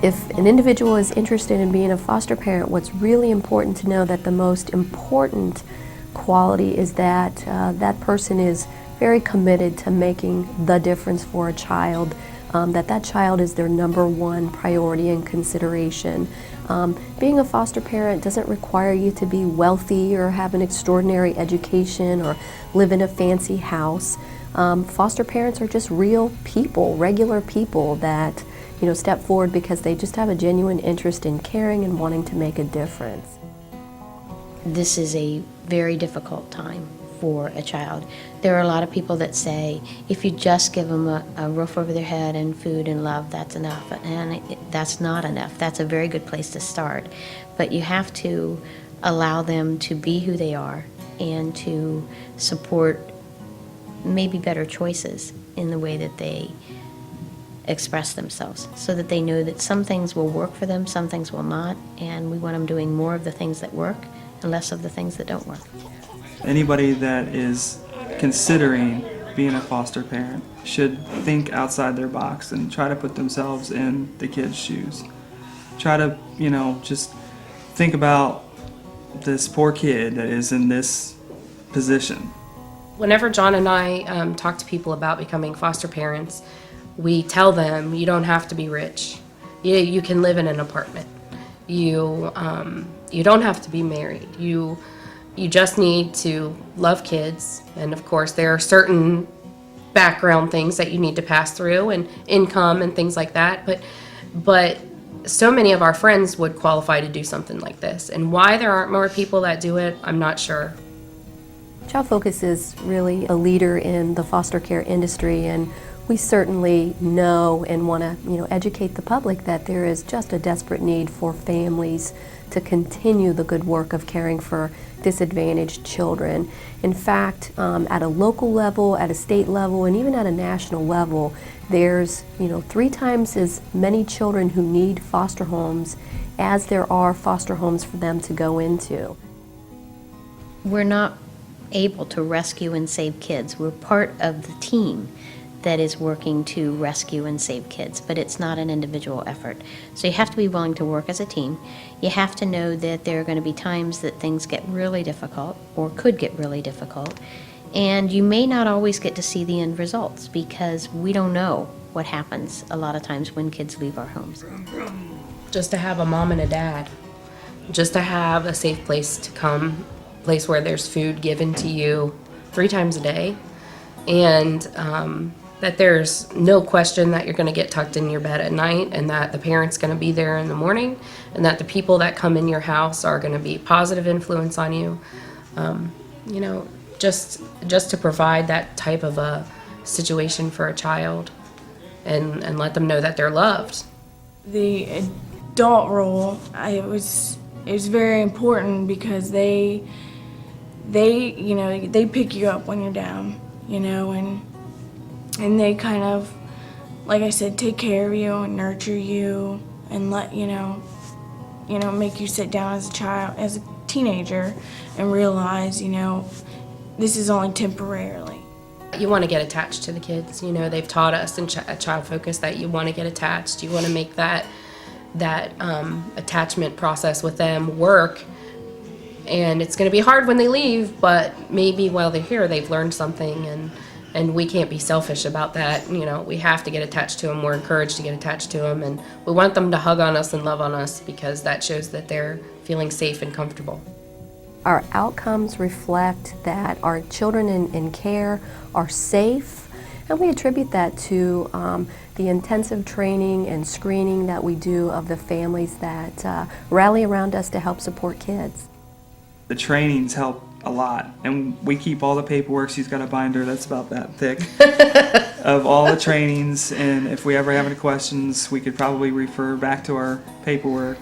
If an individual is interested in being a foster parent, what's really important to know that the most important quality is that that person is very committed to making the difference for a child, that child is their number one priority and consideration. Being a foster parent doesn't require you to be wealthy or have an extraordinary education or live in a fancy house. Foster parents are just real people, regular people that step forward because they just have a genuine interest in caring and wanting to make a difference. This is a very difficult time for a child. There are a lot of people that say, if you just give them a roof over their head and food and love, that's enough. And that's not enough. That's a very good place to start. But you have to allow them to be who they are and to support maybe better choices in the way that they express themselves, so that they know that some things will work for them, some things will not, and we want them doing more of the things that work and less of the things that don't work. Anybody that is considering being a foster parent should think outside their box and try to put themselves in the kids' shoes. Try to, just think about this poor kid that is in this position. Whenever John and I talk to people about becoming foster parents, we tell them you don't have to be rich. You can live in an apartment. You don't have to be married. You just need to love kids, and of course there are certain background things that you need to pass through and income and things like that. But so many of our friends would qualify to do something like this, and why there aren't more people that do it, I'm not sure. Child Focus is really a leader in the foster care industry, and we certainly know and want to educate the public that there is just a desperate need for families to continue the good work of caring for disadvantaged children. In fact, at a local level, at a state level, and even at a national level, there's 3 times as many children who need foster homes as there are foster homes for them to go into. We're not able to rescue and save kids. We're part of the team that is working to rescue and save kids, but it's not an individual effort. So you have to be willing to work as a team. You have to know that there are going to be times that things get really difficult or could get really difficult, and you may not always get to see the end results because we don't know what happens a lot of times when kids leave our homes. Just to have a mom and a dad, just to have a safe place to come, place where there's food given to you 3 times a day, and that there's no question that you're going to get tucked in your bed at night, and that the parent's going to be there in the morning, and that the people that come in your house are going to be positive influence on you. Just to provide that type of a situation for a child and let them know that they're loved. The adult role, it was very important because they pick you up when you're down, and they kind of, like I said, take care of you and nurture you and let make you sit down as a teenager and realize, this is only temporarily. You want to get attached to the kids. They've taught us in Child Focus that you want to get attached. You want to make that attachment process with them work. And it's going to be hard when they leave, but maybe while they're here, they've learned something, and we can't be selfish about that. We have to get attached to them. We're encouraged to get attached to them, and we want them to hug on us and love on us because that shows that they're feeling safe and comfortable. Our outcomes reflect that our children in care are safe, and we attribute that to the intensive training and screening that we do of the families that rally around us to help support kids. The trainings help a lot, and we keep all the paperwork. She's got a binder that's about that thick of all the trainings, and if we ever have any questions, we could probably refer back to our paperwork.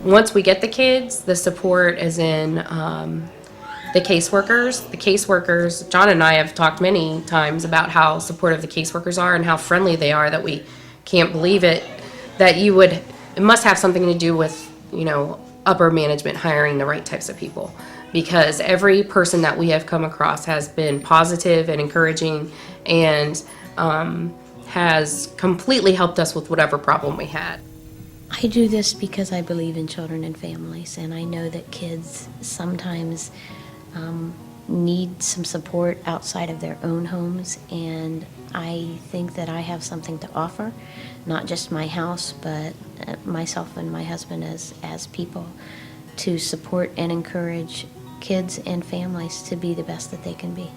Once we get the kids, the support is in the caseworkers. The caseworkers, John and I have talked many times about how supportive the caseworkers are and how friendly they are, that we can't believe it, that it must have something to do with, upper management hiring the right types of people. Because every person that we have come across has been positive and encouraging, and has completely helped us with whatever problem we had. I do this because I believe in children and families, and I know that kids sometimes need some support outside of their own homes, and I think that I have something to offer, not just my house, but myself and my husband as people, to support and encourage kids and families to be the best that they can be.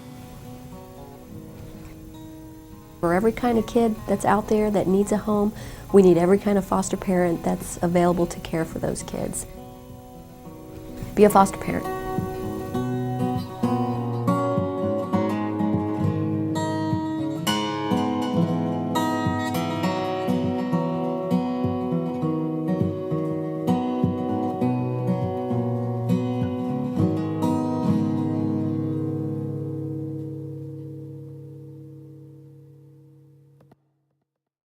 For every kind of kid that's out there that needs a home, we need every kind of foster parent that's available to care for those kids. Be a foster parent.